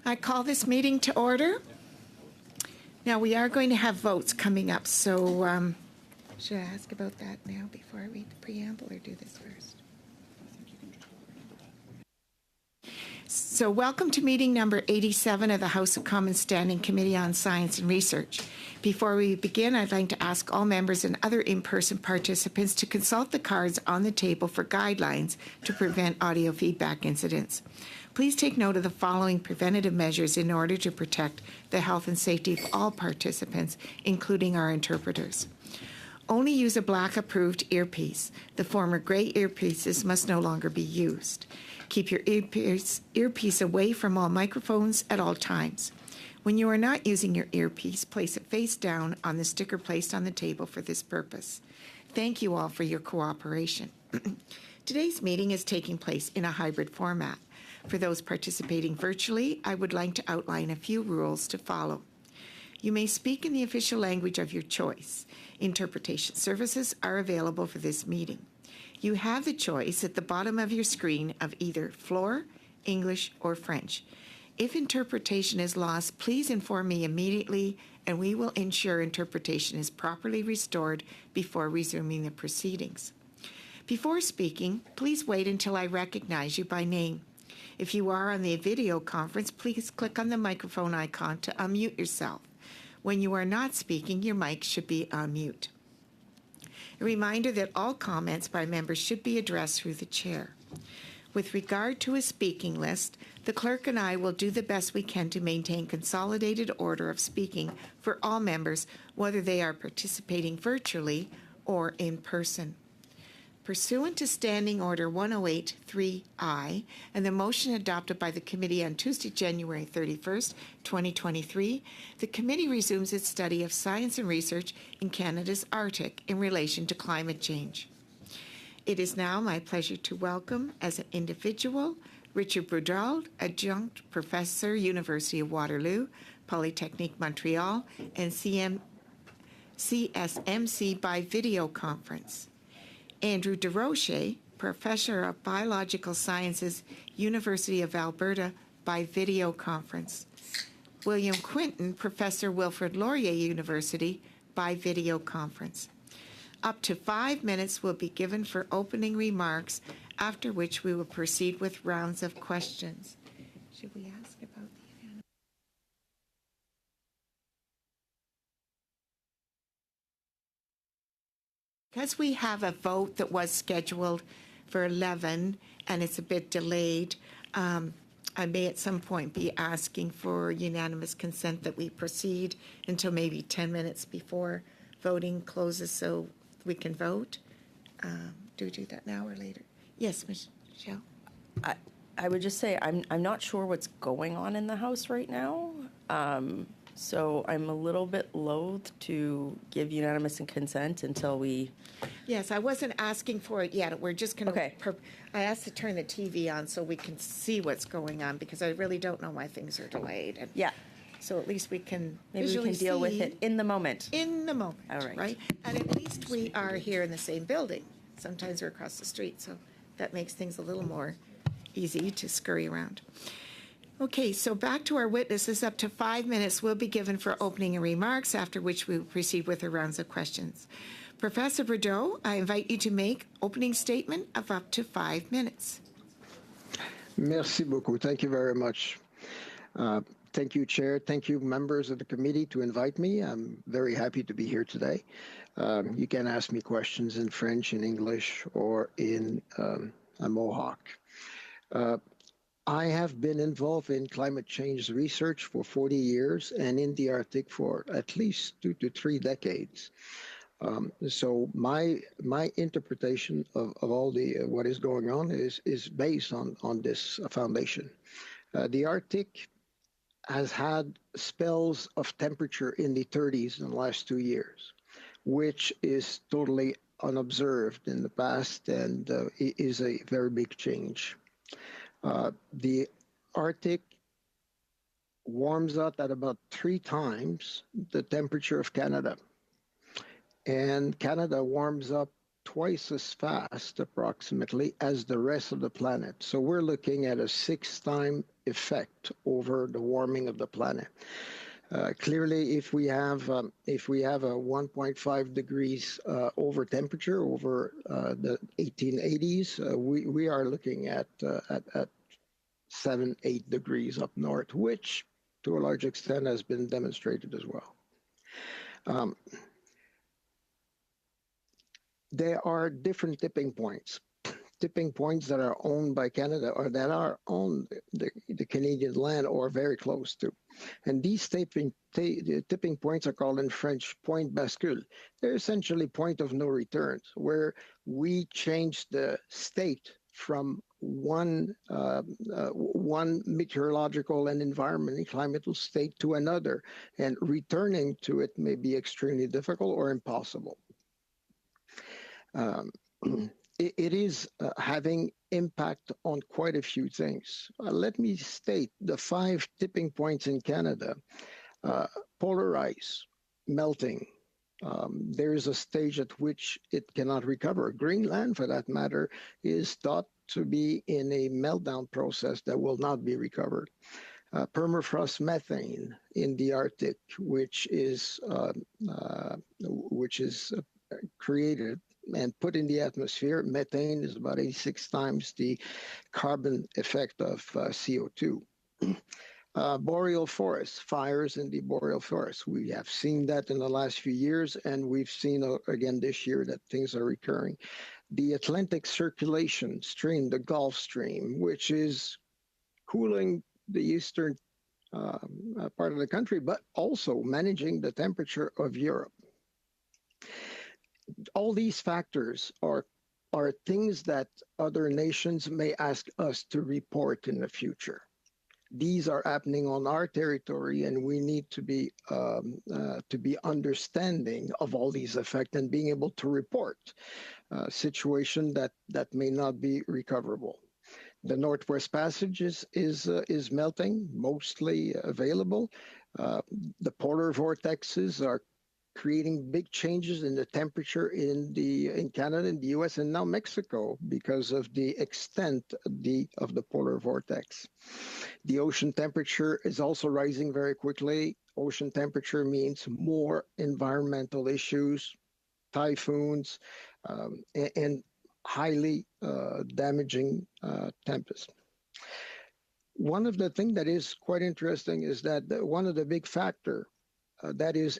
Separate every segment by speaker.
Speaker 1: I call this meeting to order. Now, we are going to have votes coming up, so should I ask about that now before I read the preamble, or do this first? So welcome to meeting number 87 of the House of Commons Standing Committee on Science and Research. Before we begin, I'd like to ask all members and other in-person participants to consult the cards on the table for guidelines to prevent audio feedback incidents. Please take note of the following preventative measures in order to protect the health and safety of all participants, including our interpreters. Only use a black approved earpiece. The former gray earpieces must no longer be used. Keep your earpiece away from all microphones at all times. When you are not using your earpiece, place it face down on the sticker placed on the table for this purpose. Thank you all for your cooperation. Today's meeting is taking place in a hybrid format. For those participating virtually, I would like to outline a few rules to follow. You may speak in the official language of your choice. Interpretation services are available for this meeting. You have the choice at the bottom of your screen of either floor, English, or French. If interpretation is lost, please inform me immediately, and we will ensure interpretation is properly restored before resuming the proceedings. Before speaking, please wait until I recognize you by name. If you are on the video conference, please click on the microphone icon to unmute yourself. When you are not speaking, your mic should be on mute. A reminder that all comments by members should be addressed through the chair. With regard to a speaking list, the clerk and I will do the best we can to maintain consolidated order of speaking for all members, whether they are participating virtually or in person. Pursuant to Standing Order 108-3I and the motion adopted by the committee on Tuesday, January 31st, 2023, the committee resumes its study of science and research in Canada's Arctic in relation to climate change. It is now my pleasure to welcome, as an individual, Richard Boudreau, Adjunct Professor, University of Waterloo, Polytechnique Montreal, and CSMC by video conference. Andrew DeRoche, Professor of Biological Sciences, University of Alberta, by video conference. William Quinton, Professor, Wilfrid Laurier University, by video conference. Up to 5 minutes will be given for opening remarks, after which we will proceed with rounds of questions. Should we ask about the event? Because we have a vote that was scheduled for 11 and it's a bit delayed, I may at some point be asking for unanimous consent that we proceed until maybe 10 minutes before voting closes so we can vote. Do we do that now or later? Yes, Michelle.
Speaker 2: I would just say I'm not sure what's going on in the House right now. So I'm a little bit loath to give unanimous consent until we...
Speaker 1: Yes, I wasn't asking for it yet. We're just going to...
Speaker 2: Okay.
Speaker 1: I asked to turn the TV on so we can see what's going on because I really don't know why things are delayed. And
Speaker 2: yeah.
Speaker 1: So at least we can
Speaker 2: Maybe we can deal with it in the moment.
Speaker 1: In the moment.
Speaker 2: All right.
Speaker 1: Right? And at least we are here in the same building. Sometimes we're across the street, so that makes things a little more easy to scurry around. Okay, so back to our witnesses. Up to 5 minutes will be given for opening and remarks, after which we will proceed with the rounds of questions. Professor Boudreau, I invite you to make opening statement of up to 5 minutes.
Speaker 3: Merci beaucoup. Thank you very much. Thank you, Chair. Thank you, members of the committee, to invite me. I'm very happy to be here today. You can ask me questions in French, in English, or in a Mohawk. I have been involved in climate change research for 40 years and in the Arctic for at least 2 to 3 decades. So my interpretation of all the what is going on is based on this foundation. The Arctic has had spells of temperature in the 30s in the last 2 years, which is totally unobserved in the past and is a very big change. The Arctic warms up at about 3 times the temperature of Canada. And Canada warms up twice as fast, approximately, as the rest of the planet. So we're looking at a 6-time effect over the warming of the planet. Clearly, if we have a 1.5 degrees over temperature over the 1880s, we are looking at 7-8 degrees up north, which to a large extent has been demonstrated as well. There are different tipping points that are owned by Canada or that are on the Canadian land or very close to. And these tipping points are called in French point bascule. They're essentially point of no return, where we change the state from one meteorological and environmental climatal state to another, and returning to it may be extremely difficult or impossible. It is having impact on quite a few things. Let me state the 5 tipping points in Canada. Polar ice, melting. There is a stage at which it cannot recover. Greenland, for that matter, is thought to be in a meltdown process that will not be recovered. Permafrost methane in the Arctic, which is created and put in the atmosphere. Methane is about 86 times the carbon effect of CO2. Boreal forests, fires in the boreal forests. We have seen that in the last few years, and we've seen again this year that things are recurring. The Atlantic circulation stream, the Gulf Stream, which is cooling the eastern part of the country, but also managing the temperature of Europe. All these factors are things that other nations may ask us to report in the future. These are happening on our territory, and we need to be understanding of all these effects and being able to report a situation that may not be recoverable. The Northwest Passage is melting, mostly available. The polar vortexes are creating big changes in the temperature in Canada, in the U.S., and now Mexico because of the extent of the polar vortex. The ocean temperature is also rising very quickly. Ocean temperature means more environmental issues, typhoons, and highly damaging tempests. One of the things that is quite interesting is that one of the big factors that is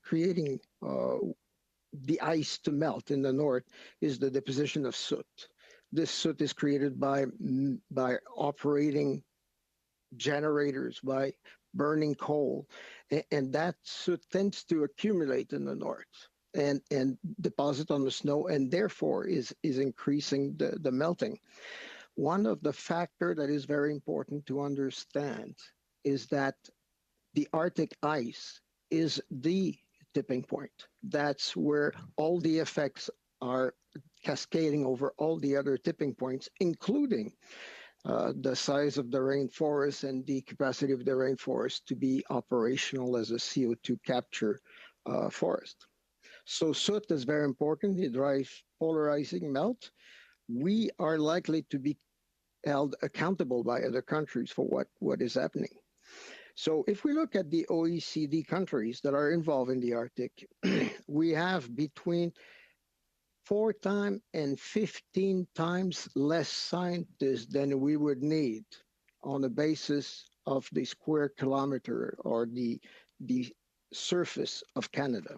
Speaker 3: creating the ice to melt in the north is the deposition of soot. This soot is created by operating generators, by burning coal, and that soot tends to accumulate in the north and deposit on the snow, and therefore is increasing the melting. One of the factors that is very important to understand is that the Arctic ice is the tipping point. That's where all the effects are cascading over all the other tipping points, including the size of the rainforest and the capacity of the rainforest to be operational as a CO2 capture forest. So soot is very important. It drives polarizing melt. We are likely to be held accountable by other countries for what is happening. So if we look at the OECD countries that are involved in the Arctic, we have between 4 times and 15 times less scientists than we would need on the basis of the square kilometer or the surface of Canada.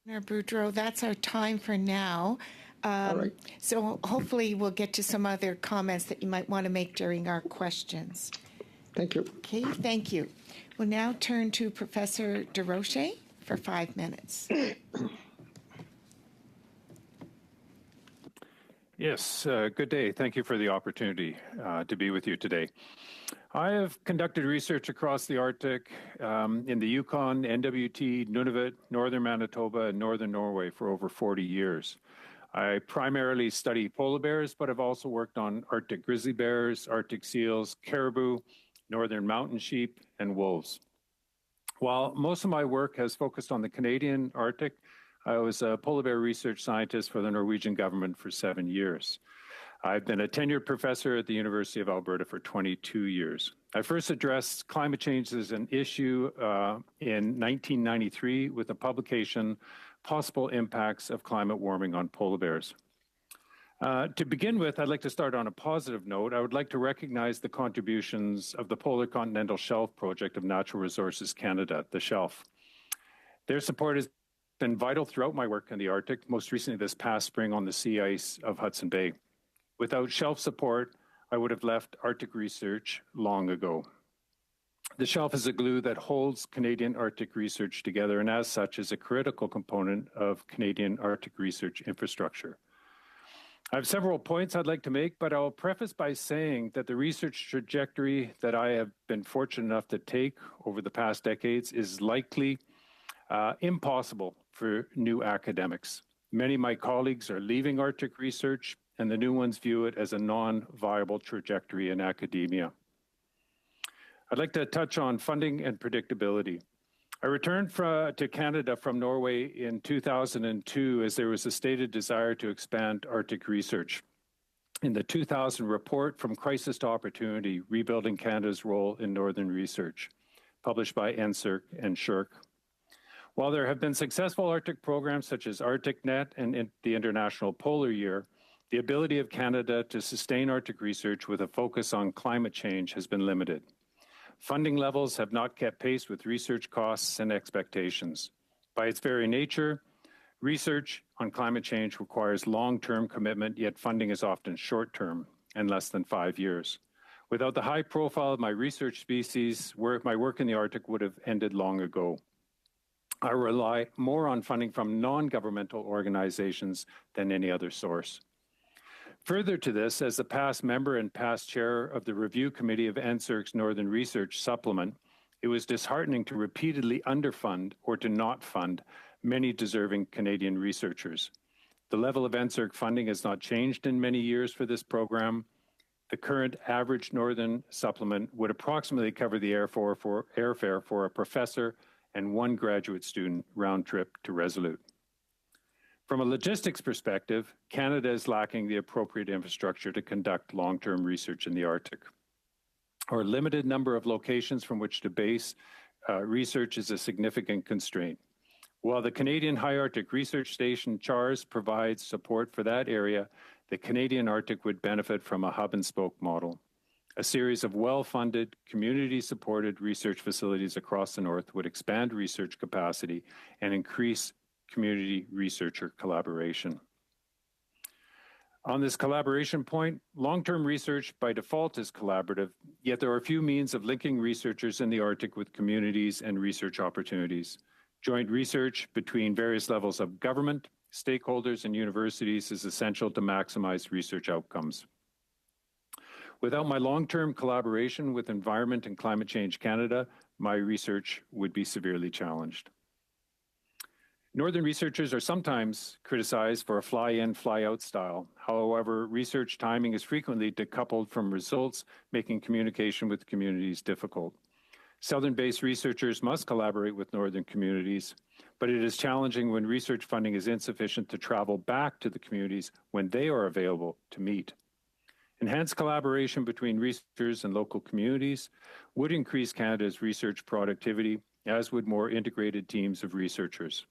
Speaker 1: Boudreau, that's our time for now.
Speaker 3: All right.
Speaker 1: So hopefully we'll get to some other comments that you might want to make during our questions.
Speaker 3: Thank you.
Speaker 1: Okay, thank you. We'll now turn to Professor DesRoches for 5 minutes.
Speaker 4: Yes, good day. Thank you for the opportunity to be with you today. I have conducted research across the Arctic in the Yukon, NWT, Nunavut, northern Manitoba, and northern Norway for over 40 years. I primarily study polar bears, but I've also worked on Arctic grizzly bears, Arctic seals, caribou, northern mountain sheep, and wolves. While most of my work has focused on the Canadian Arctic, I was a polar bear research scientist for the Norwegian government for 7 years. I've been a tenured professor at the University of Alberta for 22 years. I first addressed climate change as an issue in 1993 with the publication Possible Impacts of Climate Warming on Polar Bears. To begin with, I'd like to start on a positive note. I would like to recognize the contributions of the Polar Continental Shelf Project of Natural Resources Canada, the SHELF. Their support has been vital throughout my work in the Arctic, most recently this past spring on the sea ice of Hudson Bay. Without SHELF support, I would have left Arctic research long ago. The SHELF is a glue that holds Canadian Arctic research together, and as such is a critical component of Canadian Arctic research infrastructure. I have several points I'd like to make, but I'll preface by saying that the research trajectory that I have been fortunate enough to take over the past decades is likely impossible for new academics. Many of my colleagues are leaving Arctic research, and the new ones view it as a non-viable trajectory in academia. I'd like to touch on funding and predictability. I returned to Canada from Norway in 2002 as there was a stated desire to expand Arctic research. In the 2000 report, From Crisis to Opportunity, Rebuilding Canada's Role in Northern Research, published by NSERC and SSHRC. While there have been successful Arctic programs such as ArcticNet and the International Polar Year, the ability of Canada to sustain Arctic research with a focus on climate change has been limited. Funding levels have not kept pace with research costs and expectations. By its very nature, research on climate change requires long-term commitment, yet funding is often short-term and less than 5 years. Without the high profile of my research species, my work in the Arctic would have ended long ago. I rely more on funding from non-governmental organizations than any other source. Further to this, as the past member and past chair of the review committee of NSERC's Northern Research Supplement, it was disheartening to repeatedly underfund or to not fund many deserving Canadian researchers. The level of NSERC funding has not changed in many years for this program. The current average Northern Supplement would approximately cover the airfare for a professor and one graduate student round trip to Resolute. From a logistics perspective, Canada is lacking the appropriate infrastructure to conduct long-term research in the Arctic. Our limited number of locations from which to base research is a significant constraint. While the Canadian High Arctic Research Station, CHARS, provides support for that area, the Canadian Arctic would benefit from a hub-and-spoke model. A series of well-funded, community-supported research facilities across the North would expand research capacity and increase community researcher collaboration. On this collaboration point, long-term research by default is collaborative, yet there are few means of linking researchers in the Arctic with communities and research opportunities. Joint research between various levels of government, stakeholders, and universities is essential to maximize research outcomes. Without my long-term collaboration with Environment and Climate Change Canada, my research would be severely challenged. Northern researchers are sometimes criticized for a fly-in, fly-out style. However, research timing is frequently decoupled from results, making communication with communities difficult. Southern-based researchers must collaborate with Northern communities, but it is challenging when research funding is insufficient to travel back to the communities when they are available to meet. Enhanced collaboration between researchers and local communities would increase Canada's research productivity, as would more integrated teams of researchers.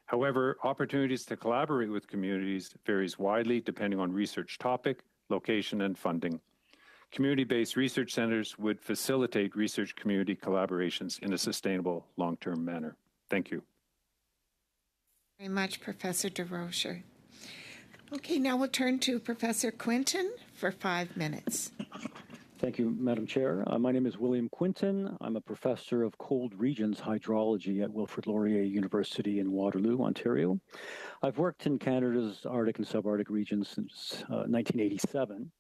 Speaker 4: However, opportunities to collaborate with communities varies widely depending on research topic, location, and funding. Community-based research centers would facilitate research community collaborations in a sustainable long-term manner. Thank you.
Speaker 1: Very much, Professor DeRocher. Okay, now we'll turn to Professor Quinton for 5 minutes.
Speaker 5: Thank you, Madam Chair. My name is William Quinton. I'm a professor of cold regions hydrology at Wilfrid Laurier University in Waterloo, Ontario. I've worked in Canada's Arctic and subarctic regions since 1987.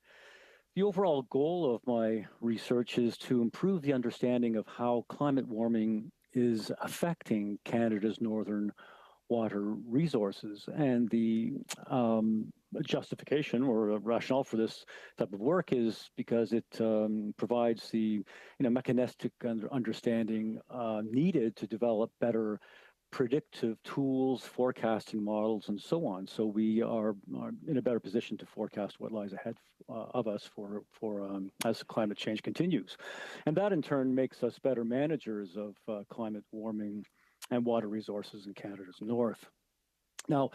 Speaker 5: The overall goal of my research is to improve the understanding of how climate warming is affecting Canada's northern water resources, and the justification or rationale for this type of work is because it provides the mechanistic understanding needed to develop better predictive tools, forecasting models, and so on. So we are in a better position to forecast what lies ahead of us as climate change continues. And that in turn makes us better managers of climate warming and water resources in Canada's north. Now,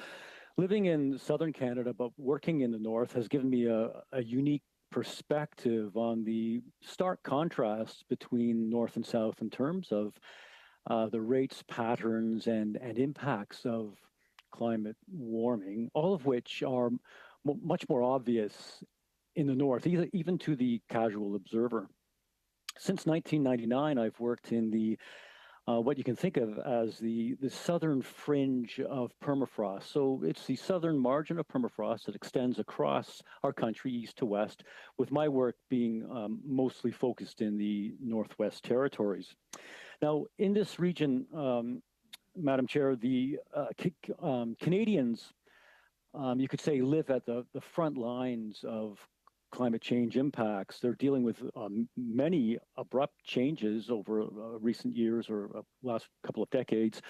Speaker 5: living in southern Canada but working in the north has given me a unique perspective on the stark contrasts between north and south in terms of the rates, patterns, and impacts of climate warming, all of which are much more obvious in the north, even to the casual observer. Since 1999, I've worked in the what you can think of as the southern fringe of permafrost. So it's the southern margin of permafrost that extends across our country, east to west, with my work being mostly focused in the Northwest Territories. Now, in this region, Madam Chair, the Canadians, you could say, live at the front lines of climate change impacts. They're dealing with many abrupt changes over recent years or last couple of decades,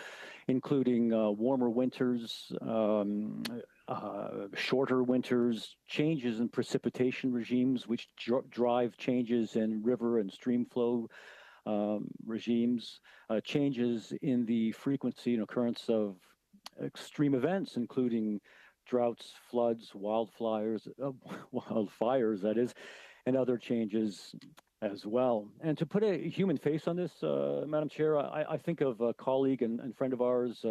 Speaker 5: including warmer winters, shorter winters, changes in precipitation regimes, which drive changes in river and stream flow regimes, changes in the frequency and occurrence of extreme events, including droughts, floods, wildfires, that is, and other changes as well. And to put a human face on this, Madam Chair, I think of a colleague and friend of ours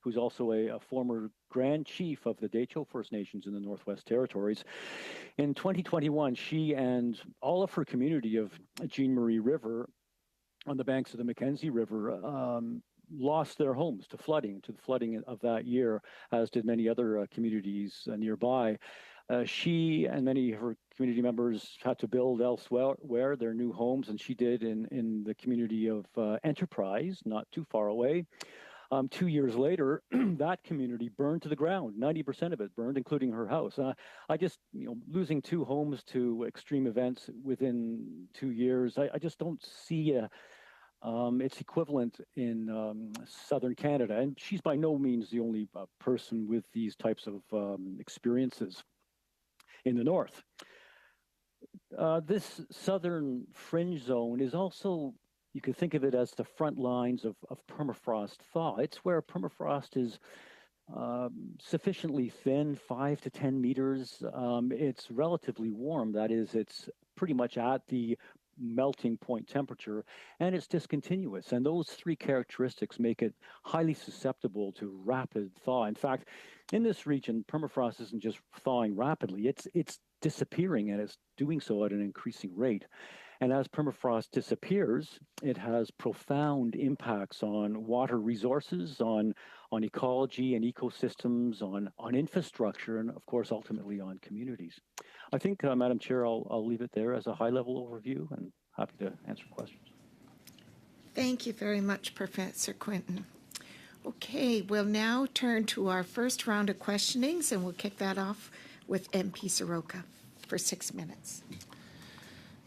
Speaker 5: who's also a former Grand Chief of the Decho First Nations in the Northwest Territories. In 2021, she and all of her community of Jean Marie River on the banks of the Mackenzie River lost their homes to the flooding of that year, as did many other communities nearby. She and many of her community members had to build elsewhere their new homes, and she did in the community of Enterprise, not too far away. 2 years later, that community burned to the ground. 90% of it burned, including her house. I just, losing two homes to extreme events within 2 years, I just don't see its equivalent in southern Canada. And she's by no means the only person with these types of experiences in the north. This southern fringe zone is also, you can think of it as the front lines of permafrost thaw. It's where permafrost is sufficiently thin, 5 to 10 meters. It's relatively warm. That is, it's pretty much at the melting point temperature, and it's discontinuous. And those three characteristics make it highly susceptible to rapid thaw. In fact, in this region, permafrost isn't just thawing rapidly, it's disappearing, and it's doing so at an increasing rate. And as permafrost disappears, it has profound impacts on water resources, on ecology and ecosystems, on infrastructure, and of course, ultimately on communities. I think, Madam Chair, I'll leave it there as a high-level overview, and happy to answer questions.
Speaker 1: Thank you very much, Professor Quinton. Okay, we'll now turn to our first round of questionings, and we'll kick that off with MP Soroka for 6 minutes.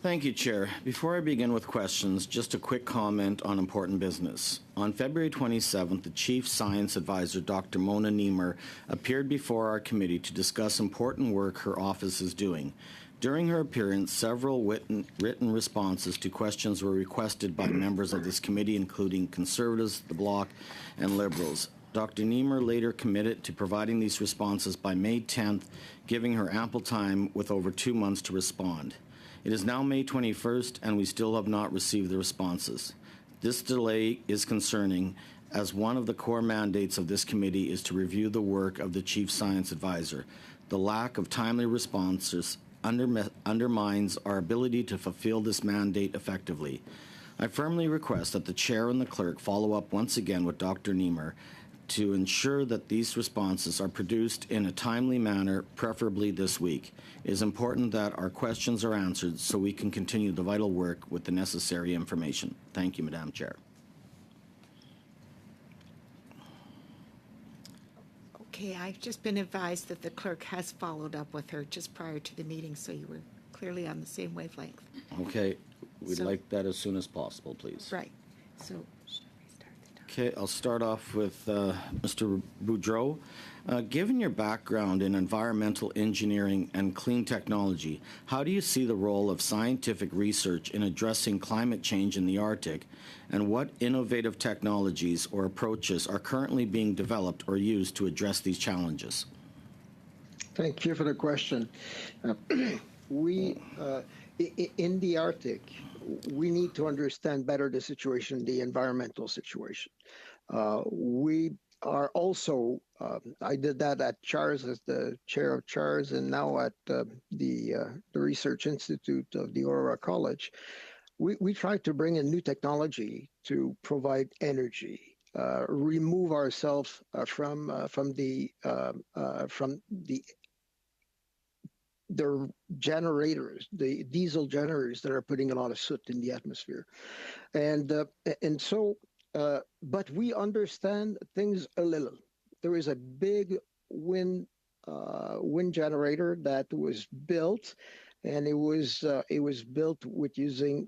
Speaker 6: Thank you, Chair. Before I begin with questions, just a quick comment on important business. On February 27th, the Chief Science Advisor, Dr. Mona Niemer, appeared before our committee to discuss important work her office is doing. During her appearance, several written responses to questions were requested by members of this committee, including Conservatives, the Bloc, and Liberals. Dr. Niemer later committed to providing these responses by May 10th, giving her ample time with over 2 months to respond. It is now May 21st, and we still have not received the responses. This delay is concerning, as one of the core mandates of this committee is to review the work of the Chief Science Advisor. The lack of timely responses undermines our ability to fulfill this mandate effectively. I firmly request that the Chair and the Clerk follow up once again with Dr. Niemer to ensure that these responses are produced in a timely manner, preferably this week. It is important that our questions are answered so we can continue the vital work with the necessary information. Thank you, Madam Chair.
Speaker 1: Okay, I've just been advised that the clerk has followed up with her just prior to the meeting, so you were clearly on the same wavelength.
Speaker 6: Okay, we'd like that as soon as possible, please.
Speaker 1: Right. So
Speaker 6: Okay, I'll start off with Mr. Boudreau. Given your background in environmental engineering and clean technology, how do you see the role of scientific research in addressing climate change in the Arctic, and what innovative technologies or approaches are currently being developed or used to address these challenges?
Speaker 3: Thank you for the question. We, in the Arctic, we need to understand better the situation, the environmental situation. We are also, I did that at CHARS as the chair of CHARS, and now at the Research Institute of the Aurora College. We try to bring in new technology to provide energy, remove ourselves from the generators, the diesel generators that are putting a lot of soot in the atmosphere, and so. But we understand things a little. There is a big wind generator that was built, and it was built with using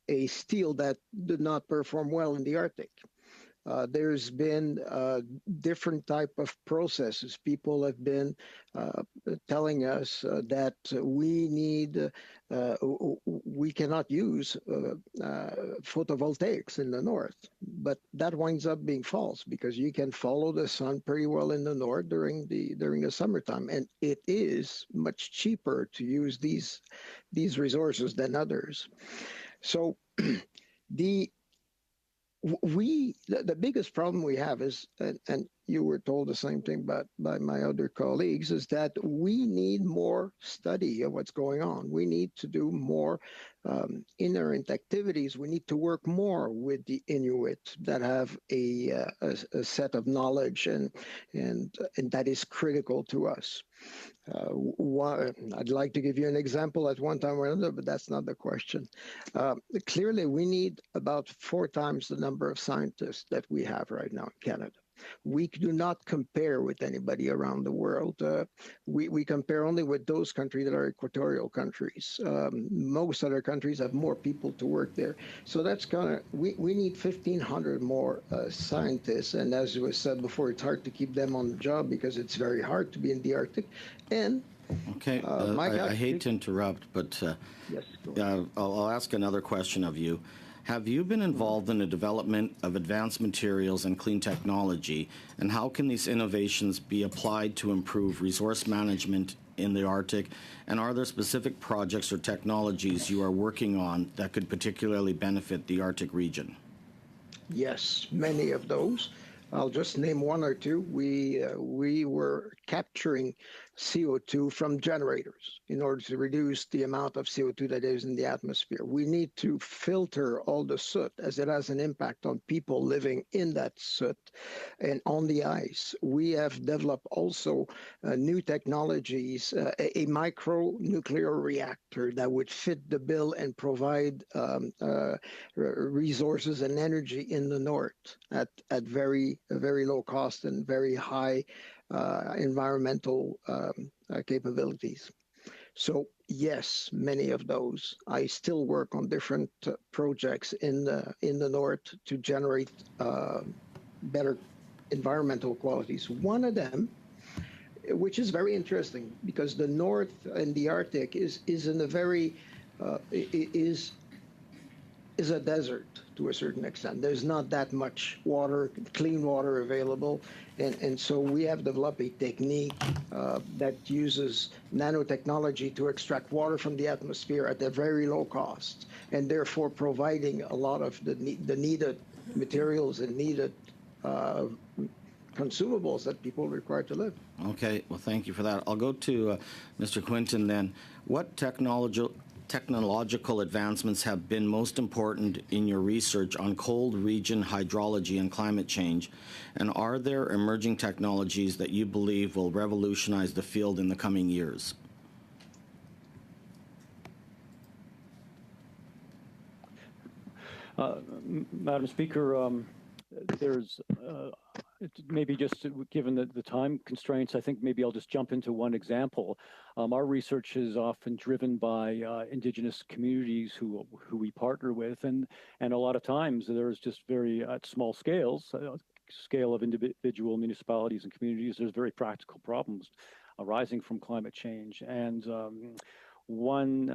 Speaker 3: a steel that did not perform well in the Arctic. There's been different type of processes. People have been telling us that we cannot use photovoltaics in the north, but that winds up being false because you can follow the sun pretty well in the north during the summertime, and it is much cheaper to use these resources than others. So the biggest problem we have is, and you were told the same thing by my other colleagues, is that we need more study of what's going on. We need to do more inherent activities. We need to work more with the Inuit that have a set of knowledge, and that is critical to us. I'd like to give you an example at one time or another, but that's not the question. Clearly, we need about 4 times the number of scientists that we have right now in Canada. We do not compare with anybody around the world. We compare only with those countries that are equatorial countries. Most other countries have more people to work there. So that's we need 1,500 more scientists. And as was said before, it's hard to keep them on the job because it's very hard to be in the Arctic. And
Speaker 6: okay, I hate to interrupt, but
Speaker 3: yes,
Speaker 6: I'll ask another question of you. Have you been involved in the development of advanced materials and clean technology, and how can these innovations be applied to improve resource management in the Arctic? And are there specific projects or technologies you are working on that could particularly benefit the Arctic region?
Speaker 3: Yes, many of those. I'll just name 1 or 2. We were capturing CO2 from generators in order to reduce the amount of CO2 that is in the atmosphere. We need to filter all the soot as it has an impact on people living in that soot and on the ice. We have developed also new technologies, a micro-nuclear reactor that would fit the bill and provide resources and energy in the north at very low cost and very high environmental capabilities. So yes, many of those. I still work on different projects in the north to generate better environmental qualities. One of them, which is very interesting, because the north and the Arctic is in a very is a desert to a certain extent. There's not that much water, clean water available. And so we have developed a technique that uses nanotechnology to extract water from the atmosphere at a very low cost, and therefore providing a lot of the needed materials and needed consumables that people require to live.
Speaker 6: Okay, well, thank you for that. I'll go to Mr. Quinton then. What technological advancements have been most important in your research on cold region hydrology and climate change? And are there emerging technologies that you believe will revolutionize the field in the coming years?
Speaker 5: Madam Speaker, there's Maybe just given the time constraints, I think maybe I'll just jump into one example. Our research is often driven by Indigenous communities who we partner with, and a lot of times there's just very at small scales, scale of individual municipalities and communities. There's very practical problems arising from climate change, and one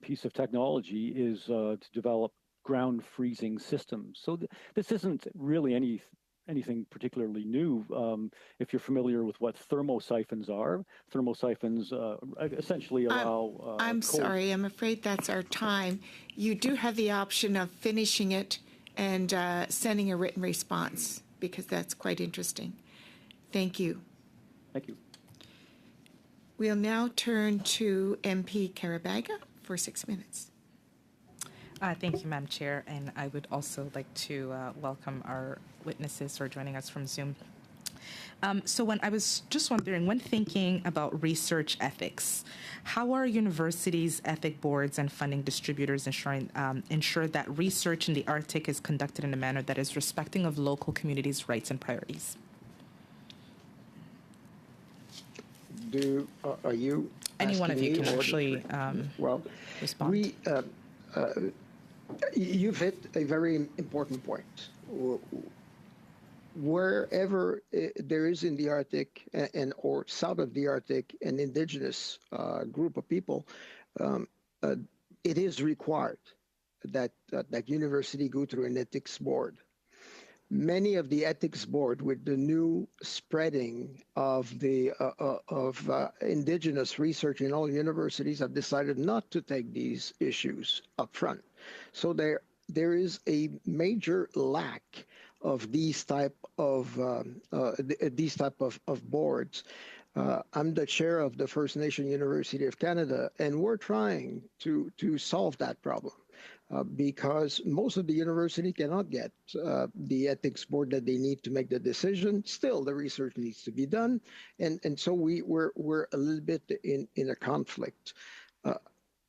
Speaker 5: piece of technology is to develop ground freezing systems. So this isn't really anything particularly new. If you're familiar with what thermosiphons are, thermosiphons essentially allow.
Speaker 1: I'm sorry, I'm afraid that's our time. You do have the option of finishing it and sending a written response, because that's quite interesting. Thank you.
Speaker 5: Thank you.
Speaker 1: We'll now turn to MP Carabaga for 6 minutes.
Speaker 7: Thank you, Madam Chair, and I would also like to welcome our witnesses who are joining us from Zoom. So when I was just wondering, when thinking about research ethics, how are universities' ethic boards and funding distributors ensure that research in the Arctic is conducted in a manner that is respecting of local communities' rights and priorities?
Speaker 3: Are you?
Speaker 7: Any one of you can actually respond.
Speaker 3: You've hit a very important point. Wherever there is in the Arctic or south of the Arctic an indigenous group of people, it is required that university go through an ethics board. Many of the ethics board, with the new spreading of the indigenous research in all universities, have decided not to take these issues up front. So there is a major lack of these type of boards. I'm the chair of the First Nation University of Canada, and we're trying to solve that problem. Because most of the university cannot get the ethics board that they need to make the decision. Still, the research needs to be done, and so we're a little bit in a conflict.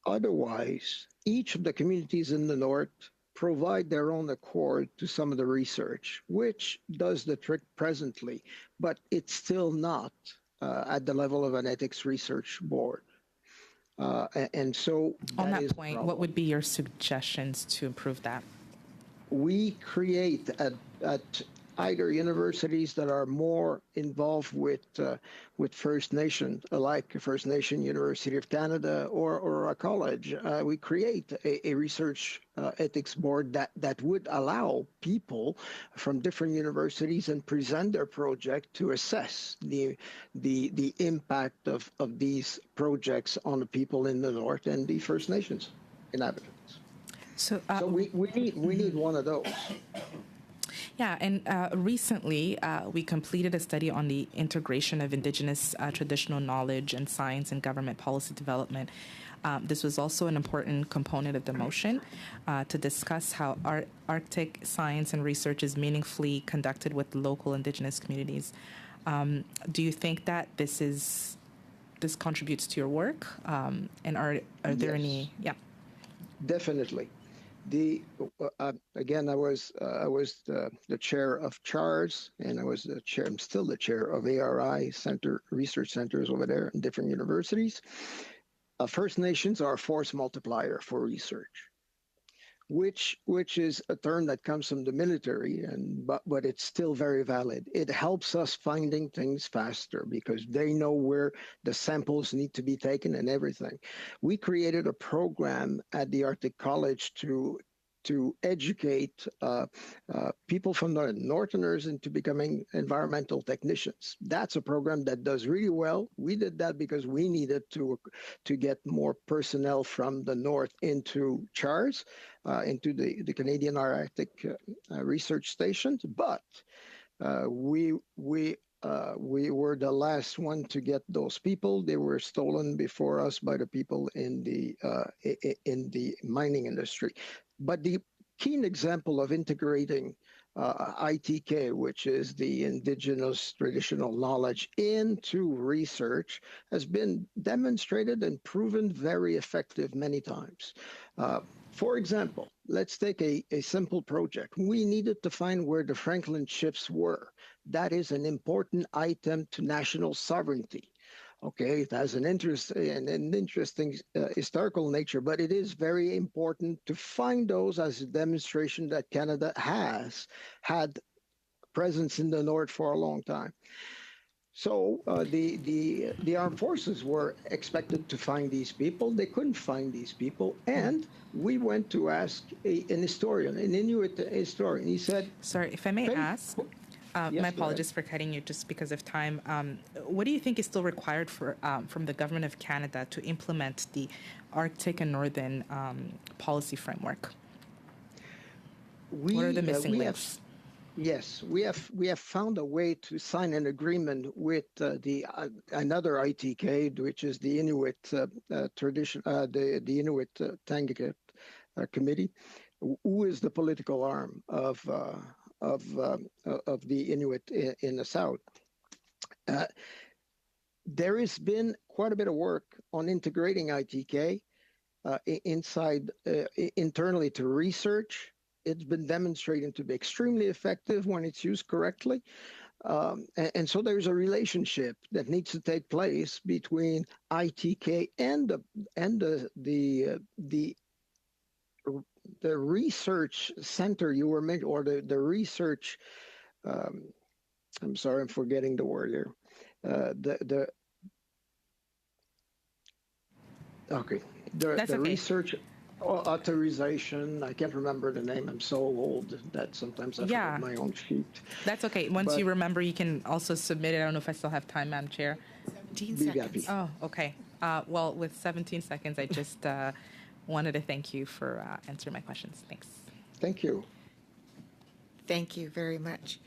Speaker 3: Otherwise, each of the communities in the north provide their own accord to some of the research, which does the trick presently, but it's still not at the level of an ethics research board. And so
Speaker 7: on that point, what would be your suggestions to improve that?
Speaker 3: We create at either universities that are more involved with First Nation, like First Nation University of Canada or a college, we create a research ethics board that would allow people from different universities and present their project to assess the impact of these projects on the people in the north and the First Nations inhabitants. So we need one of those.
Speaker 7: Yeah, and recently we completed a study on the integration of Indigenous traditional knowledge and science and government policy development. This was also an important component of the motion to discuss how Arctic science and research is meaningfully conducted with local Indigenous communities. Do you think that this contributes to your work? And are there any? Yeah,
Speaker 3: definitely. Again, I was the chair of CHARS, and I'm still the chair of ARI research centers over there in different universities. First Nations are a force multiplier for research, which is a term that comes from the military, but it's still very valid. It helps us finding things faster because they know where the samples need to be taken and everything. We created a program at the Arctic College to educate people from the Northerners into becoming environmental technicians. That's a program that does really well. We did that because we needed to get more personnel from the North into CHARS, into the Canadian Arctic Research Stations. But we were the last one to get those people. They were stolen before us by the people in the mining industry. But the keen example of integrating ITK, which is the indigenous traditional knowledge, into research has been demonstrated and proven very effective many times. For example, let's take a simple project. We needed to find where the Franklin ships were. That is an important item to national sovereignty. Okay, it has an interesting historical nature, but it is very important to find those as a demonstration that Canada has had presence in the North for a long time. So the armed forces were expected to find these people. They couldn't find these people, and we went to ask an historian, an Inuit historian. He said,
Speaker 7: Sorry, if I may ask.
Speaker 3: Yes,
Speaker 7: my apologies for cutting you just because of time. What do you think is still required from the Government of Canada to implement the Arctic and Northern policy framework? What are the missing links?
Speaker 3: Yes, we have found a way to sign an agreement with another ITK, which is the Inuit tradition, the Inuit Tangikat Committee, who is the political arm of the Inuit in the South. There has been quite a bit of work on integrating ITK internally to research. It's been demonstrated to be extremely effective when it's used correctly. And so there's a relationship that needs to take place between ITK and the research center you were mentioning, or the research. I'm sorry, I'm forgetting the word here.
Speaker 7: That's
Speaker 3: the
Speaker 7: okay.
Speaker 3: research authorization. I can't remember the name. I'm so old that sometimes I forget my own sheet.
Speaker 7: That's okay. Once you remember, you can also submit it. I don't know if I still have time, Madam Chair.
Speaker 1: 17 seconds.
Speaker 7: Oh, okay. Well, with 17 seconds, I just wanted to thank you for answering my questions. Thanks.
Speaker 3: Thank you.
Speaker 1: Thank you very much.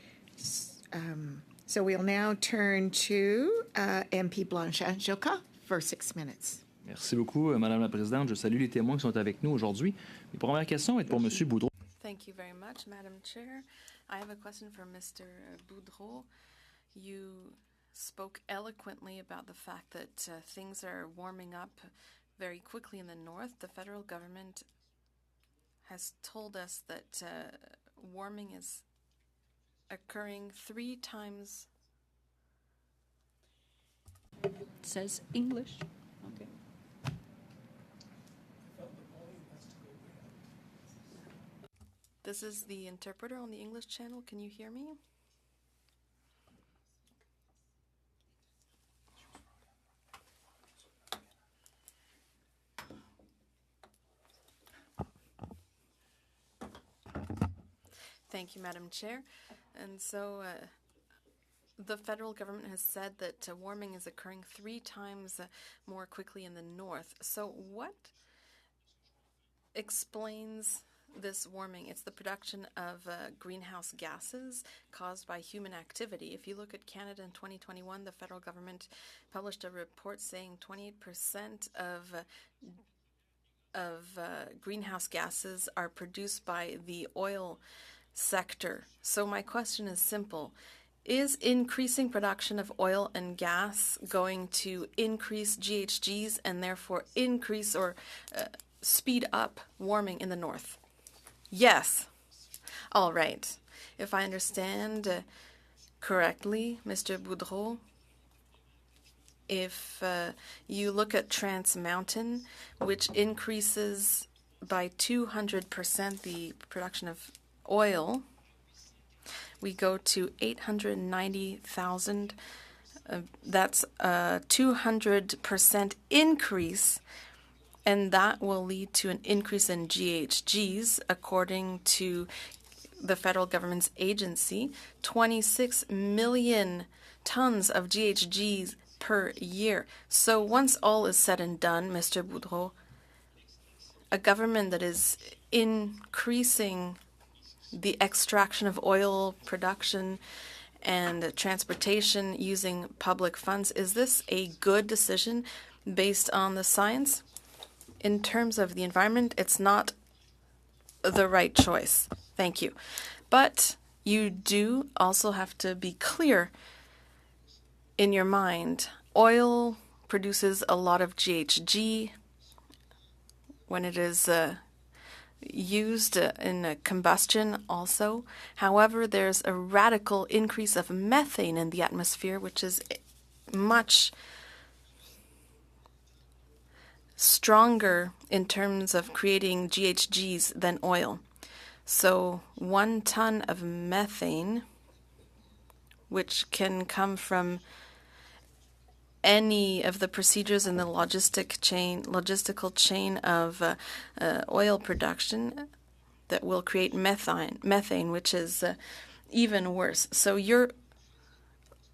Speaker 1: So we'll now turn to MP Blanchet-Joka for 6 minutes.
Speaker 8: Merci beaucoup, Madame la Présidente. Je salue les témoins qui sont avec nous aujourd'hui. Mes premières questions est pour M. Boudreau.
Speaker 2: Thank you very much, Madam Chair. I have a question for Mr. Boudreau. You spoke eloquently about the fact that things are warming up very quickly in the north. The federal government has told us that warming is occurring 3 times.
Speaker 9: It says English. Okay.
Speaker 2: This is the interpreter on the English channel. Can you hear me? Thank you, Madam Chair. And so the federal government has said that warming is occurring 3 times more quickly in the north. So what explains this warming? It's the production of greenhouse gases caused by human activity. If you look at Canada in 2021, the federal government published a report saying 28% of greenhouse gases are produced by the oil sector. So my question is simple. Is increasing production of oil and gas going to increase GHGs and therefore increase or speed up warming in the north? Yes. All right. If I understand correctly, Mr. Boudreau, if you look at Trans Mountain, which increases by 200% the production of oil, we go to 890,000. That's a 200% increase, and that will lead to an increase in GHGs, according to the federal government's agency, 26 million tons of GHGs per year. So once all is said and done, Mr. Boudreau, a government that is increasing the extraction of oil production and transportation using public funds, is this a good decision based on the science? In terms of the environment, it's not the right choice. Thank you. But you do also have to be clear in your mind. Oil produces a lot of GHG when it is used in combustion also. However, there's a radical increase of methane in the atmosphere, which is much stronger in terms of creating GHGs than oil. So 1 ton of methane, which can come from any of the procedures in the logistical chain of oil production, that will create methane, which is even worse. So your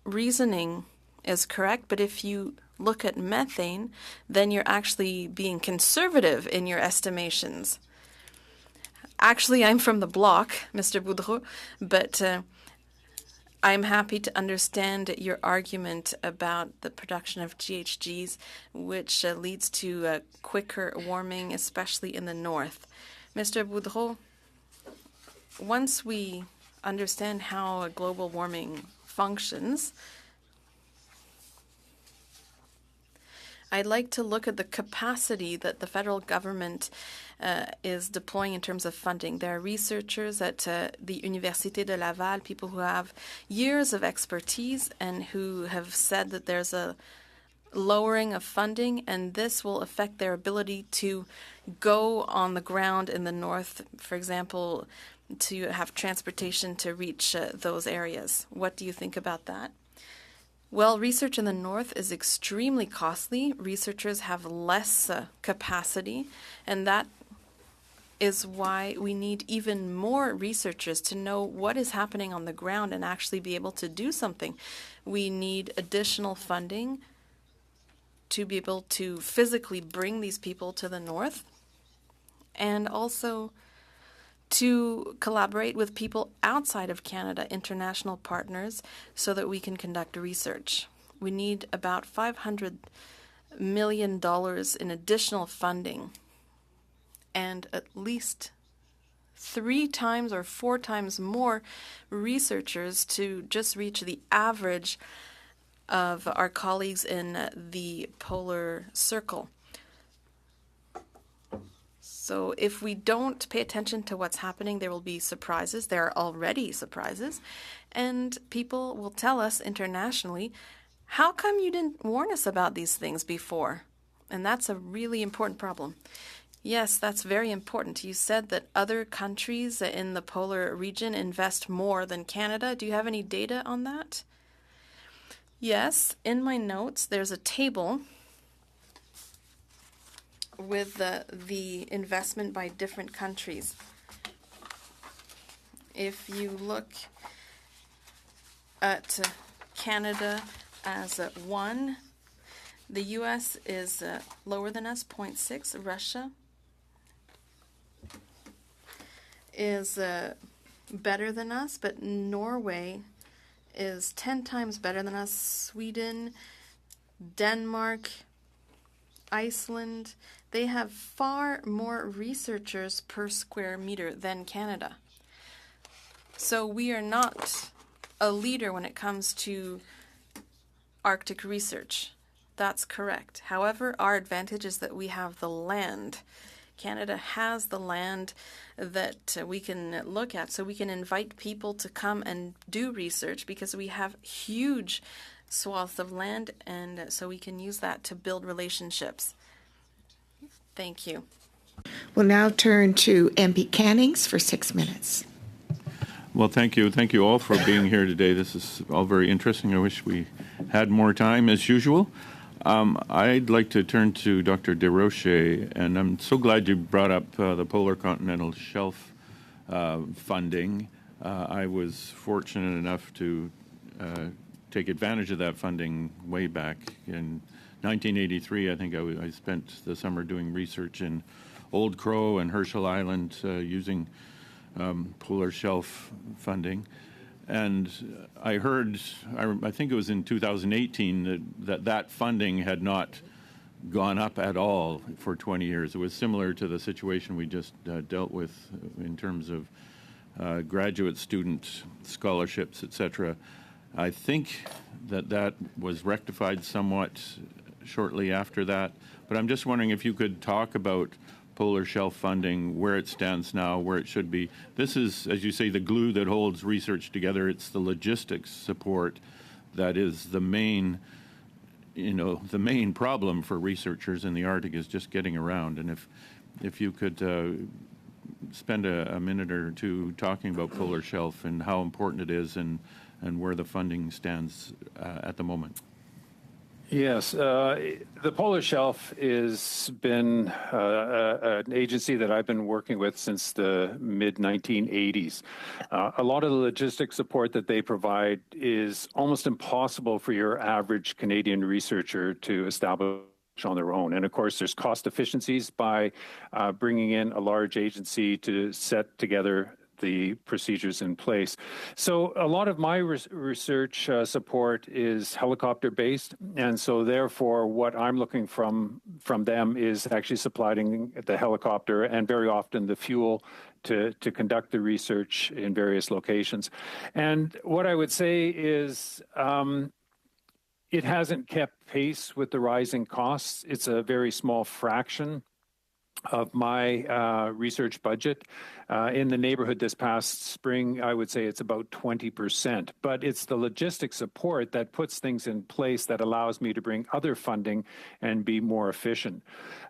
Speaker 2: reasoning is correct, but if you look at methane, then you're actually being conservative in your estimations. Actually, I'm from the bloc, Mr. Boudreau, but I'm happy to understand your argument about the production of GHGs, which leads to quicker warming, especially in the north. Mr. Boudreau, once we understand how global warming functions, I'd like to look at the capacity that the federal government is deploying in terms of funding. There are researchers at the Université de Laval, people who have years of expertise and who have said that there's a lowering of funding, and this will affect their ability to go on the ground in the north, for example, to have transportation to reach those areas. What do you think about that? Well, research in the north is extremely costly. Researchers have less capacity, and that is why we need even more researchers to know what is happening on the ground and actually be able to do something. We need additional funding to be able to physically bring these people to the north, and also to collaborate with people outside of Canada, international partners, so that we can conduct research. We need about $500 million in additional funding, and at least 3 times or 4 times more researchers to just reach the average of our colleagues in the polar circle. So if we don't pay attention to what's happening, there will be surprises. There are already surprises. And people will tell us internationally, how come you didn't warn us about these things before? And that's a really important problem. Yes, that's very important. You said that other countries in the polar region invest more than Canada. Do you have any data on that? Yes, in my notes, there's a table with the investment by different countries. If you look at Canada as 1, the U.S. is lower than us, 0.6. Russia is better than us, but Norway is 10 times better than us. Sweden, Denmark, Iceland, they have far more researchers per square meter than Canada. So we are not a leader when it comes to Arctic research. That's correct. However, our advantage is that we have the land. Canada has the land that we can look at, so we can invite people to come and do research because we have huge swaths of land, and so we can use that to build relationships. Thank you.
Speaker 1: We'll now turn to MP Cannings for 6 minutes.
Speaker 10: Well, thank you. Thank you all for being here today. This is all very interesting. I wish we had more time, as usual. I'd like to turn to Dr. Desrochers, and I'm so glad you brought up the Polar Continental Shelf funding. I was fortunate enough to take advantage of that funding way back in 1983. I think I spent the summer doing research in Old Crow and Herschel Island using polar shelf funding. And I heard, I think it was in 2018, that funding had not gone up at all for 20 years. It was similar to the situation we just dealt with in terms of graduate student scholarships, etc. I think that was rectified somewhat shortly after that. But I'm just wondering if you could talk about polar shelf funding, where it stands now, where it should be. This is, as you say, the glue that holds research together. It's the logistics support that is the main, the main problem for researchers in the Arctic is just getting around. And if you could spend a minute or two talking about polar shelf and how important it is and where the funding stands at the moment.
Speaker 4: Yes, the Polar Shelf has been an agency that I've been working with since the mid-1980s. A lot of the logistic support that they provide is almost impossible for your average Canadian researcher to establish on their own. And of course, there's cost efficiencies by bringing in a large agency to set together the procedures in place. So a lot of my research support is helicopter based, and so therefore what I'm looking from them is actually supplying the helicopter and very often the fuel to conduct the research in various locations. And what I would say is it hasn't kept pace with the rising costs. It's a very small fraction of my research budget. In the neighborhood this past spring, I would say it's about 20%. But it's the logistic support that puts things in place that allows me to bring other funding and be more efficient.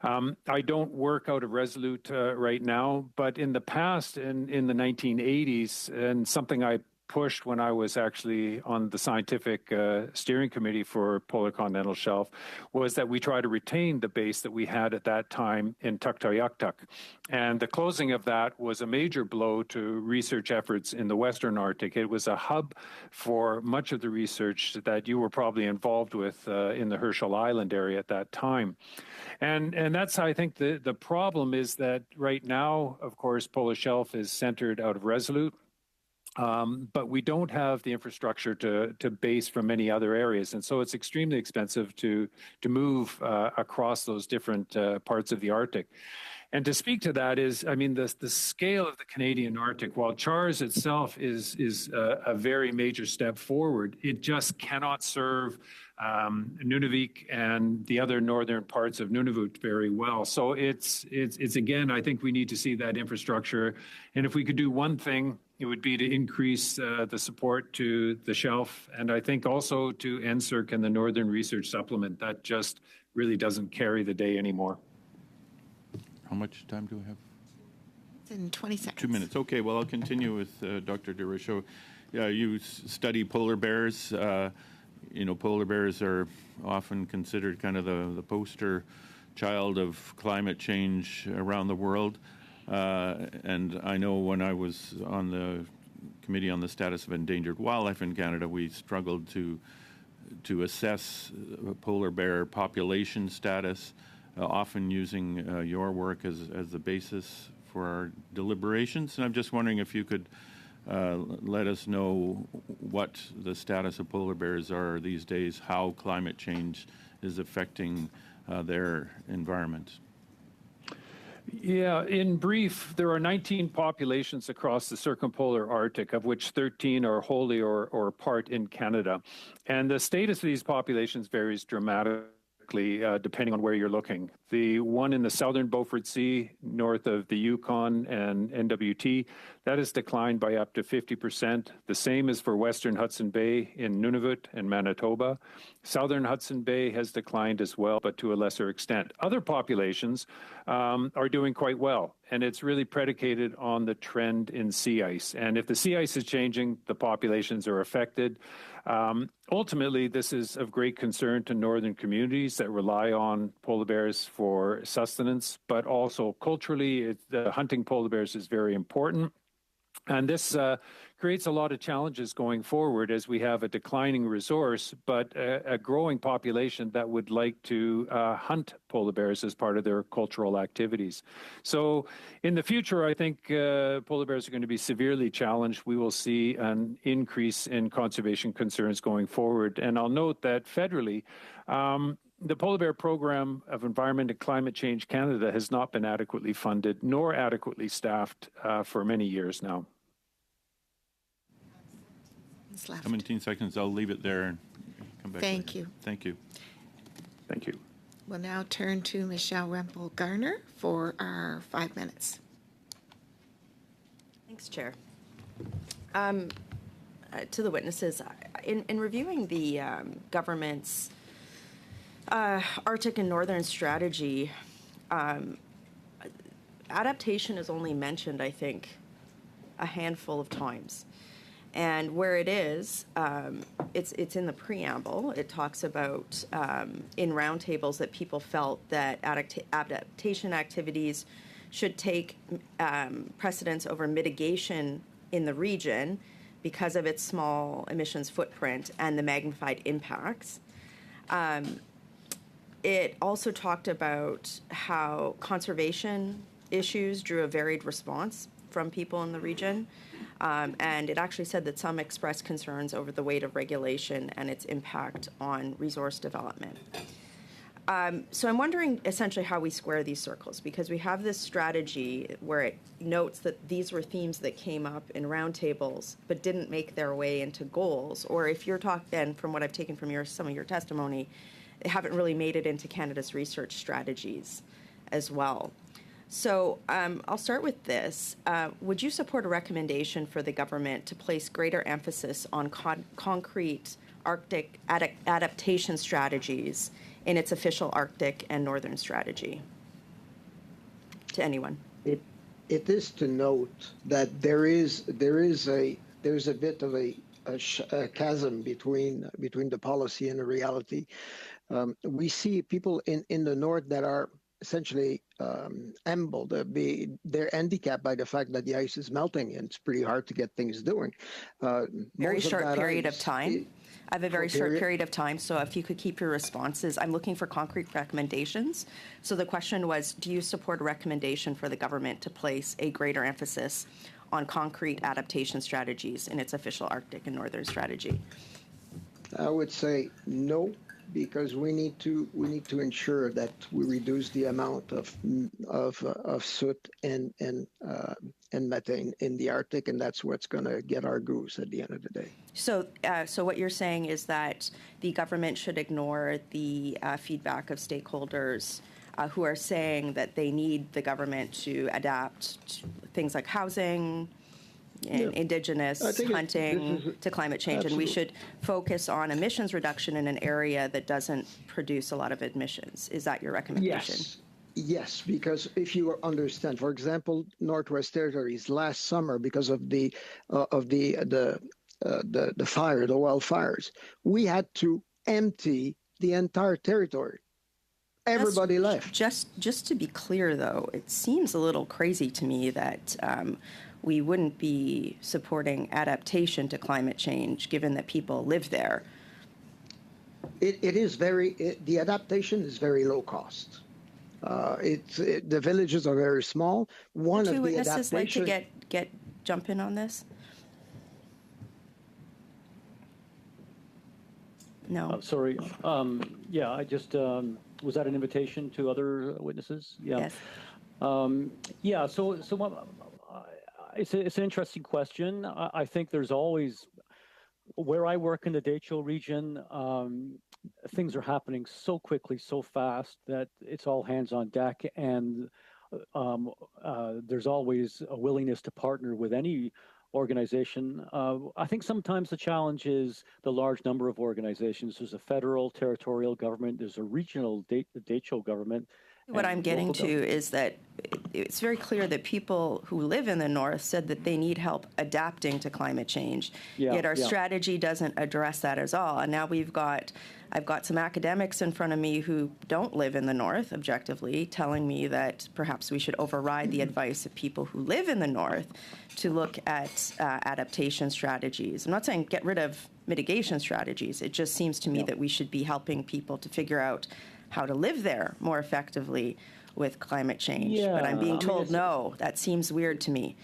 Speaker 4: I don't work out of Resolute right now, but in the past, in the 1980s, and something I pushed when I was actually on the scientific steering committee for Polar Continental Shelf was that we try to retain the base that we had at that time in Tuktoyaktuk. And the closing of that was a major blow to research efforts in the Western Arctic. It was a hub for much of the research that you were probably involved with in the Herschel Island area at that time. And that's, I think, the problem is that right now, of course, Polar Shelf is centered out of Resolute. But we don't have the infrastructure to base from many other areas. And so it's extremely expensive to move across those different parts of the Arctic. And to speak to that is, I mean, the scale of the Canadian Arctic, while CHARS itself is a very major step forward, it just cannot serve Nunavik and the other northern parts of Nunavut very well. So it's again, I think we need to see that infrastructure. And if we could do one thing, it would be to increase the support to the shelf, and I think also to NSERC and the Northern Research Supplement. That just really doesn't carry the day anymore.
Speaker 10: How much time do we have?
Speaker 1: It's in 20 seconds.
Speaker 10: 2 minutes. Okay, well, I'll continue with Dr. Desrochaux. Yeah, you study polar bears. Polar bears are often considered kind of the poster child of climate change around the world. And I know when I was on the Committee on the Status of Endangered Wildlife in Canada, we struggled to assess polar bear population status, often using your work as the basis for our deliberations. And I'm just wondering if you could let us know what the status of polar bears are these days, how climate change is affecting their environment.
Speaker 4: Yeah, in brief, there are 19 populations across the circumpolar Arctic, of which 13 are wholly or part in Canada. And the status of these populations varies dramatically depending on where you're looking. The one in the southern Beaufort Sea, north of the Yukon and NWT, that has declined by up to 50%. The same is for western Hudson Bay in Nunavut and Manitoba. Southern Hudson Bay has declined as well, but to a lesser extent. Other populations are doing quite well, and it's really predicated on the trend in sea ice. And if the sea ice is changing, the populations are affected. Ultimately, this is of great concern to northern communities that rely on polar bears for sustenance, but also culturally, hunting polar bears is very important. And this creates a lot of challenges going forward as we have a declining resource, but a growing population that would like to hunt polar bears as part of their cultural activities. So in the future, I think polar bears are going to be severely challenged. We will see an increase in conservation concerns going forward. And I'll note that federally, the Polar Bear Program of Environment and Climate Change Canada has not been adequately funded nor adequately staffed for many years now.
Speaker 1: seconds left.
Speaker 10: 17 seconds. I'll leave it there and come back.
Speaker 1: Thank
Speaker 10: later.
Speaker 1: you.
Speaker 10: Thank you.
Speaker 4: Thank you.
Speaker 1: We'll now turn to Michelle Wempel-Garner for our 5 minutes.
Speaker 11: Thanks, Chair. To the witnesses, in reviewing the government's Arctic and Northern strategy, adaptation is only mentioned, I think, a handful of times. And where it is, it's in the preamble. It talks about in roundtables that people felt that adaptation activities should take precedence over mitigation in the region because of its small emissions footprint and the magnified impacts. It also talked about how conservation issues drew a varied response from people in the region. And it actually said that some expressed concerns over the weight of regulation and its impact on resource development. So I'm wondering essentially how we square these circles, because we have this strategy where it notes that these were themes that came up in roundtables but didn't make their way into goals, or if you're talking, from what I've taken from some of your testimony, they haven't really made it into Canada's research strategies as well. So I'll start with this. Would you support a recommendation for the government to place greater emphasis on concrete Arctic adaptation strategies in its official Arctic and Northern strategy? To anyone.
Speaker 3: It is to note that there's a bit of a chasm between the policy and the reality. We see people in the north that are essentially humbled. They're handicapped by the fact that the ice is melting and it's pretty hard to get things doing.
Speaker 11: Very short period of time. I have a very short period of time, so if you could keep your responses. I'm looking for concrete recommendations. So the question was, do you support a recommendation for the government to place a greater emphasis on concrete adaptation strategies in its official Arctic and Northern strategy?
Speaker 3: I would say no, because we need to ensure that we reduce the amount of soot and methane in the Arctic, and that's what's going to get our goose at the end of the day.
Speaker 11: So, so what you're saying is that the government should ignore the feedback of stakeholders who are saying that they need the government to adapt to things like housing, Indigenous hunting to climate change, and we should focus on emissions reduction in an area that doesn't produce a lot of emissions. Is that your recommendation?
Speaker 3: Yes, because if you understand, for example, Northwest Territories last summer, because of the wildfires, we had to empty the entire territory. Everybody left.
Speaker 11: Just to be clear, though, it seems a little crazy to me that we wouldn't be supporting adaptation to climate change, given that people live there.
Speaker 3: The adaptation is very low cost. The villages are very small.
Speaker 11: Would two witnesses like to jump in on this? No.
Speaker 5: Sorry. Yeah, I just was that an invitation to other witnesses? Yeah.
Speaker 11: Yes.
Speaker 5: Yeah. So it's an interesting question. I think there's always, where I work in the Decho region, things are happening so quickly, so fast that it's all hands on deck, and there's always a willingness to partner with any organization. I think sometimes the challenge is the large number of organizations. There's a federal, territorial government, there's a regional Decho government.
Speaker 11: What I'm getting to is that it's very clear that people who live in the north said that they need help adapting to climate change. Yet our strategy doesn't address that at all. And now I've got some academics in front of me who don't live in the north, objectively, telling me that perhaps we should override the advice of people who live in the north to look at adaptation strategies. I'm not saying get rid of mitigation strategies. It just seems to me that we should be helping people to figure out how to live there more effectively with climate change. But I'm being told no. That seems weird to me.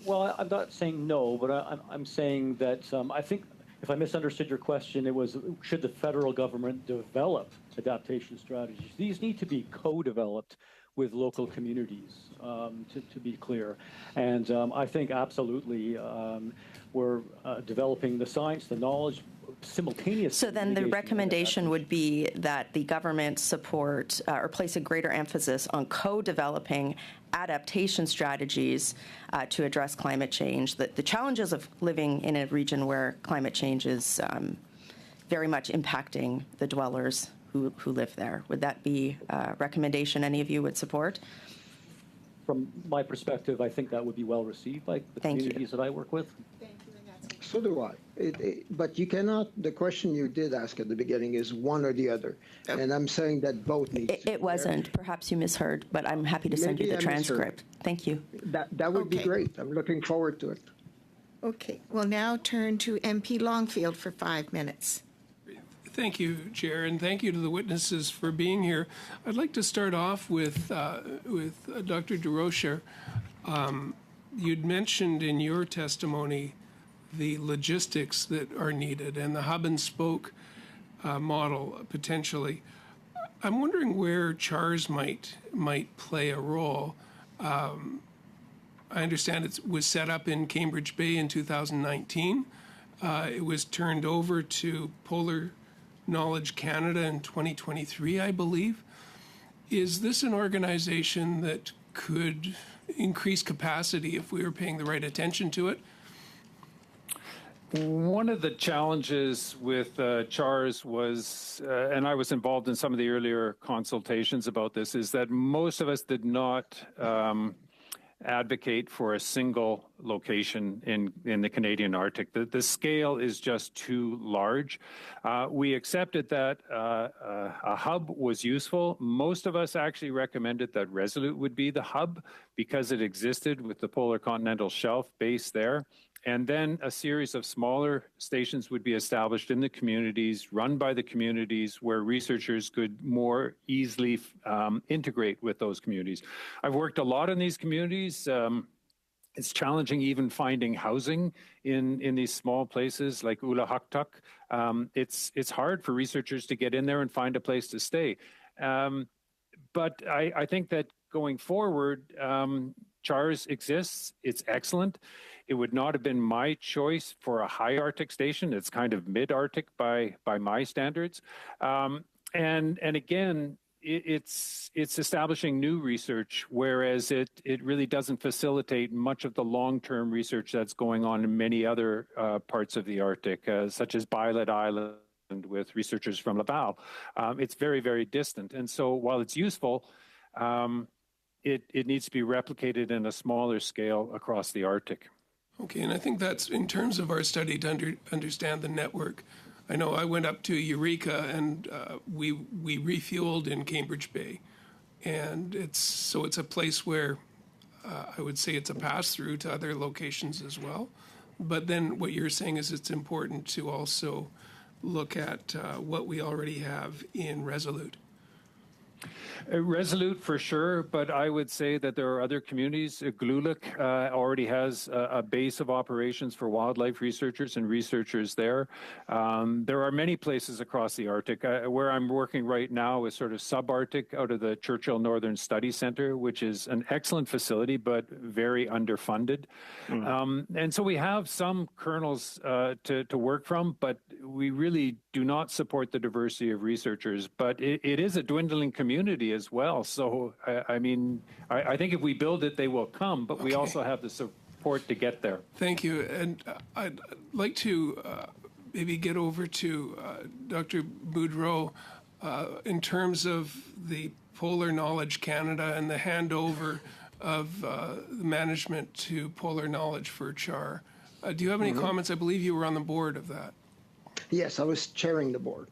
Speaker 5: Well, I'm not saying no, but I'm saying that I think, if I misunderstood your question, it was, should the federal government develop adaptation strategies? These need to be co-developed with local communities, to be clear. And I think absolutely we're developing the science, the knowledge, simultaneously.
Speaker 11: So then the recommendation would be that the government support or place a greater emphasis on co-developing adaptation strategies to address climate change. The challenges of living in a region where climate change is very much impacting the dwellers who live there. Would that be a recommendation any of you would support?
Speaker 5: From my perspective, I think that would be well received by the communities that I work with.
Speaker 1: Thank you, and that's
Speaker 3: So do I. But you cannot, the question you did ask at the beginning is one or the other. And I'm saying that both need to.
Speaker 11: It wasn't. Perhaps you misheard, but I'm happy to send you the transcript. Thank you.
Speaker 3: That would be great. I'm looking forward to it.
Speaker 1: Okay, we'll now turn to MP Longfield for 5 minutes.
Speaker 12: Thank you, Chair, and thank you to the witnesses for being here. I'd like to start off with Dr. DeRocher. You'd mentioned in your testimony the logistics that are needed and the hub and spoke model potentially. I'm wondering where CHARS might play a role. I understand it was set up in Cambridge Bay in 2019. It was turned over to Polar Knowledge Canada in 2023, I believe. Is this an organization that could increase capacity if we were paying the right attention to it?
Speaker 4: One of the challenges with CHARS was, and I was involved in some of the earlier consultations about this, is that most of us did not advocate for a single location in the Canadian Arctic. The scale is just too large. We accepted that a hub was useful. Most of us actually recommended that Resolute would be the hub because it existed with the polar continental shelf base there. And then a series of smaller stations would be established in the communities, run by the communities, where researchers could more easily integrate with those communities. I've worked a lot in these communities. It's challenging even finding housing in these small places like Ulahaktuk. It's hard for researchers to get in there and find a place to stay. But I think that going forward, CHARS exists. It's excellent. It would not have been my choice for a high Arctic station. It's kind of mid-Arctic by my standards. And again, it's establishing new research, whereas it really doesn't facilitate much of the long-term research that's going on in many other parts of the Arctic, such as Bylot Island with researchers from Laval. It's very, very distant. And so while it's useful, it needs to be replicated in a smaller scale across the Arctic.
Speaker 12: Okay, and I think that's in terms of our study to understand the network. I know I went up to Eureka and we refueled in Cambridge Bay, and it's a place where I would say it's a pass through to other locations as well. But then what you're saying is it's important to also look at what we already have in Resolute.
Speaker 4: Resolute for sure, but I would say that there are other communities. Gluluk already has a base of operations for wildlife researchers and researchers there. There are many places across the Arctic. Where I'm working right now is sort of subarctic out of the Churchill Northern Study Center, which is an excellent facility, but very underfunded. And so we have some kernels to work from, but we really do not support the diversity of researchers. But it is a dwindling community as well. So, I mean, I think if we build it, they will come, but we also have the support to get there.
Speaker 12: Thank you. And I'd like to maybe get over to Dr. Boudreau in terms of the Polar Knowledge Canada and the handover of the management to Polar Knowledge for CHAR. Do you have any comments? I believe you were on the board of that.
Speaker 3: Yes, I was chairing the board.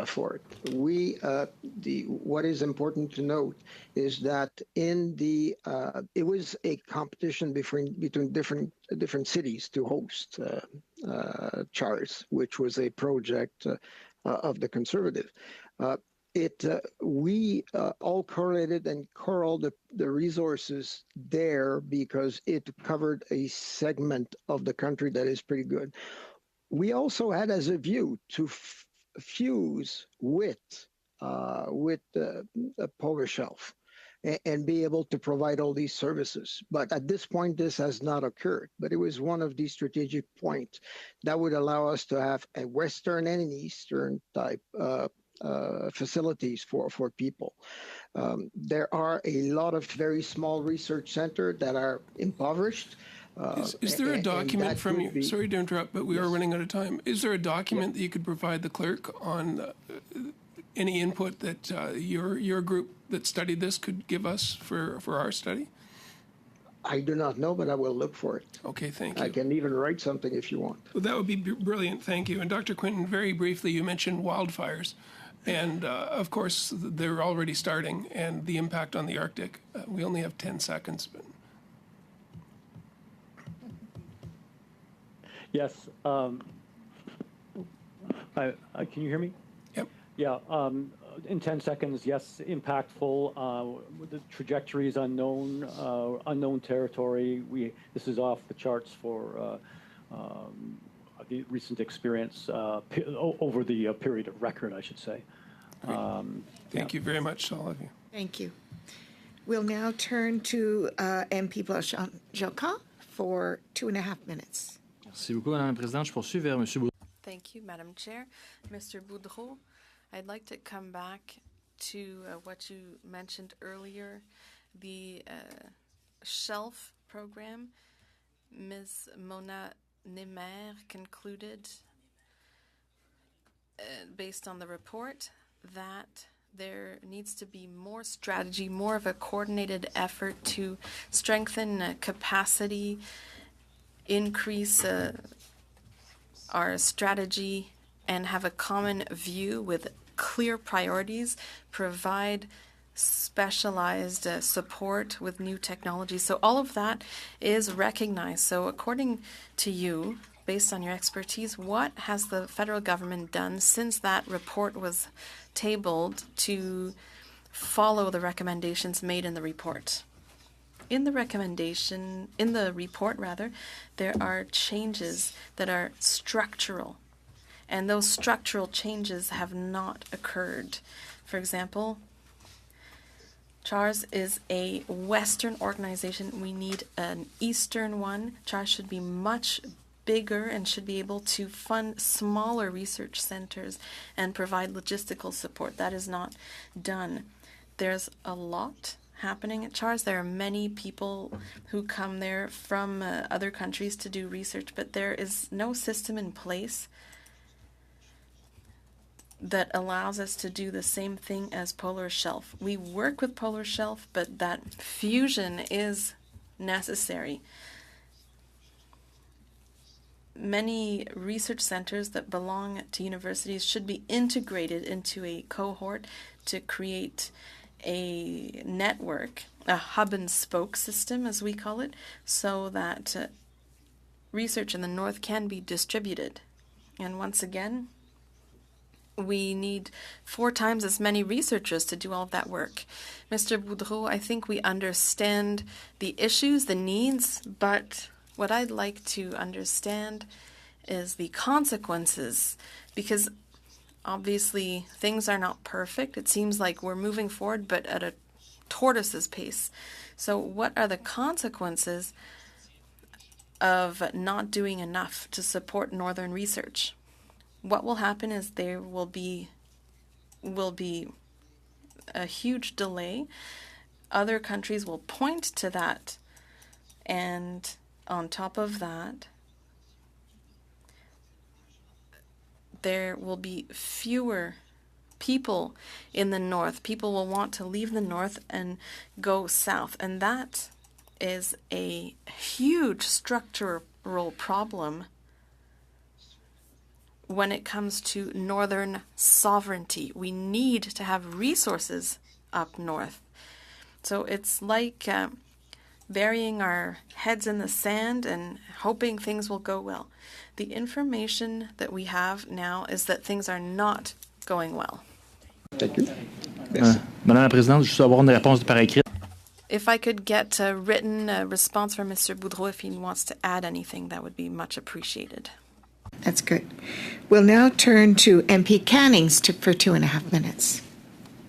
Speaker 3: For it. What is important to note is that it was a competition between different cities to host CHARS, which was a project of the Conservative. We all correlated and corralled the resources there because it covered a segment of the country that is pretty good. We also had as a view to fuse with the polar shelf. and be able to provide all these services. But at this point, this has not occurred. But it was one of these strategic points that would allow us to have a Western and an Eastern type facilities for people. There are a lot of very small research centers that are impoverished.
Speaker 12: Is there a document from you? Sorry to interrupt, but we are running out of time. Is there a document that you could provide the clerk on any input that your group that studied this could give us for our study?
Speaker 3: I do not know, but I will look for it.
Speaker 12: Okay, thank you.
Speaker 3: I can even write something if you want.
Speaker 12: Well, that would be brilliant. Thank you. And Dr. Quinton, very briefly, you mentioned wildfires. And of course, they're already starting, and the impact on the Arctic. We only have 10 seconds. But.
Speaker 5: Yes. Can you hear me?
Speaker 12: Yep.
Speaker 5: Yeah. In 10 seconds, yes, impactful. The trajectory is unknown, unknown territory. This is off the charts for the recent experience over the period of record, I should say.
Speaker 12: Thank you very much, all of you.
Speaker 1: Thank you. We'll now turn to MP Blanchet-Jacques for 2.5 minutes.
Speaker 8: Merci beaucoup, Madame la Présidente. Je poursuis vers Monsieur Boudreau.
Speaker 2: Thank you, Madam Chair. Mr. Boudreau, I'd like to come back to what you mentioned earlier, the shelf program. Ms. Mona Nemer concluded, based on the report, that there needs to be more strategy, more of a coordinated effort to strengthen capacity, increase our strategy, and have a common view with clear priorities, provide specialized support with new technology. So all of that is recognized. So according to you, based on your expertise, what has the federal government done since that report was tabled to follow the recommendations made in the report? In the report, there are changes that are structural, and those structural changes have not occurred. For example, CHARS is a Western organization. We need an Eastern one. CHARS should be much bigger and should be able to fund smaller research centers and provide logistical support. That is not done. There's a lot happening at CHARS. There are many people who come there from other countries to do research, but there is no system in place that allows us to do the same thing as Polar Shelf. We work with Polar Shelf, but that fusion is necessary. Many research centers that belong to universities should be integrated into a cohort to create a network, a hub and spoke system, as we call it, so that research in the North can be distributed. And once again, we need 4 times as many researchers to do all of that work. Mr. Boudreau, I think we understand the issues, the needs, but what I'd like to understand is the consequences, because obviously things are not perfect. It seems like we're moving forward, but at a tortoise's pace. So what are the consequences of not doing enough to support Northern research? What will happen is there will be a huge delay. Other countries will point to that, and on top of that, there will be fewer people in the North. People will want to leave the North and go south, and that is a huge structural problem when it comes to Northern sovereignty. We need to have resources up north. So it's like burying our heads in the sand and hoping things will go well. The information that we have now is that things are not going well.
Speaker 3: Thank you.
Speaker 8: Madame la Présidente, je veux avoir une réponse par écrit.
Speaker 2: If I could get a written response from Mr. Boudreau, if he wants to add anything, that would be much appreciated.
Speaker 1: That's good. We'll now turn to MP Cannings for 2.5 minutes.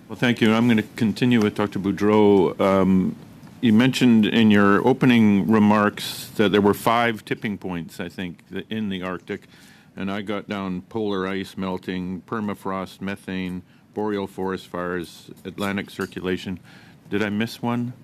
Speaker 10: Well, thank you. I'm going to continue with Dr. Boudreau. You mentioned in your opening remarks that there were 5 tipping points, I think, in the Arctic, and I got down polar ice melting, permafrost, methane, boreal forest fires, Atlantic circulation. Did I miss one?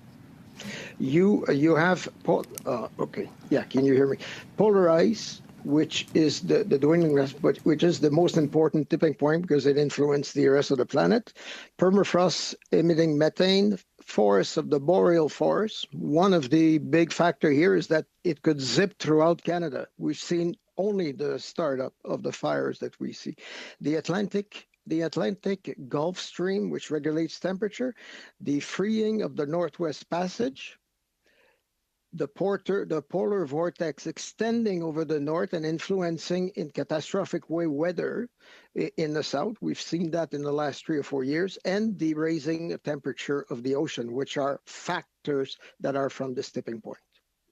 Speaker 3: You have okay, yeah. Can you hear me? Polar ice, which is the dwindling, but which is the most important tipping point because it influenced the rest of the planet. Permafrost emitting methane, forests of the boreal forest. One of the big factor here is that it could zip throughout Canada. We've seen only the startup of the fires that we see. The Atlantic Gulf Stream, which regulates temperature, the freeing of the Northwest Passage, the polar vortex extending over the north and influencing in catastrophic way weather in the south. We've seen that in the last 3 or 4 years, and the raising temperature of the ocean, which are factors that are from this tipping point.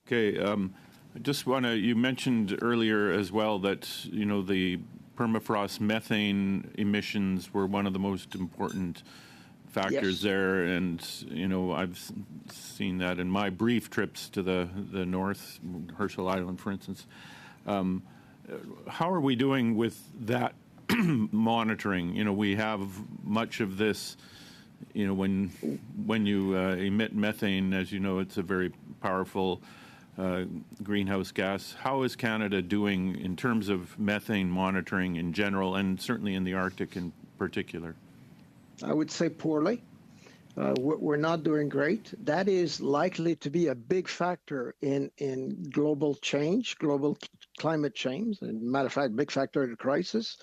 Speaker 10: Okay. I just want to, you mentioned earlier as well that, the permafrost methane emissions were one of the most important factors there, and I've seen that in my brief trips to the north, Herschel Island, for instance. How are we doing with that monitoring? We have much of this. When you emit methane, as you know, it's a very powerful greenhouse gas. How is Canada doing in terms of methane monitoring in general, and certainly in the Arctic in particular?
Speaker 3: I would say poorly. We're not doing great. That is likely to be a big factor in global change, global climate change. And matter of fact, big factor in the crisis.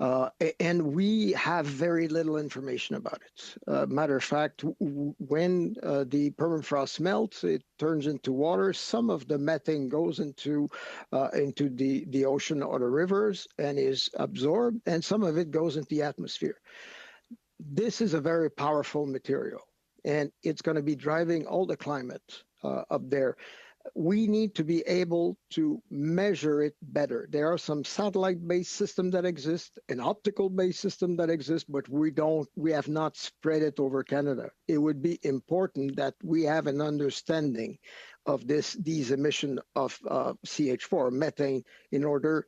Speaker 3: And we have very little information about it. Matter of fact, when the permafrost melts, it turns into water. Some of the methane goes into the ocean or the rivers and is absorbed, and some of it goes into the atmosphere. This is a very powerful material, and it's going to be driving all the climate up there. We need to be able to measure it better. There are some satellite-based systems that exist, an optical-based system that exists, but we have not spread it over Canada. It would be important that we have an understanding of these emissions of CH4, methane, in order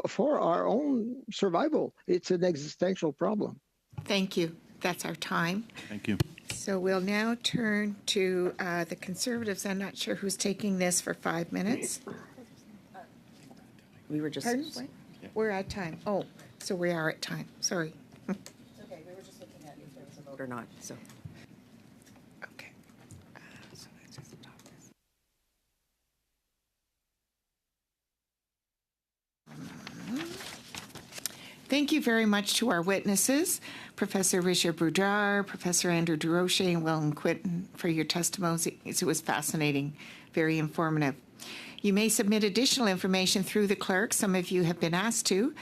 Speaker 3: for our own survival. It's an existential problem.
Speaker 1: Thank you. That's our time.
Speaker 10: Thank you.
Speaker 1: So we'll now turn to the Conservatives. I'm not sure who's taking this for 5 minutes.
Speaker 11: We were just.
Speaker 1: Pardon? What? We're at time. Oh, so we are at time. Sorry.
Speaker 11: Okay, we were just looking at if there was a vote or not. So.
Speaker 1: Okay. So let's just stop this. Thank you very much to our witnesses, Professor Richard Boudreau, Professor Andrew Durocher, and William Quinton, for your testimonies. It was fascinating, very informative. You may submit additional information through the clerk. Some of you have been asked to.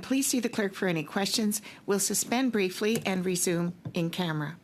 Speaker 1: Please see the clerk for any questions. We'll suspend briefly and resume in camera.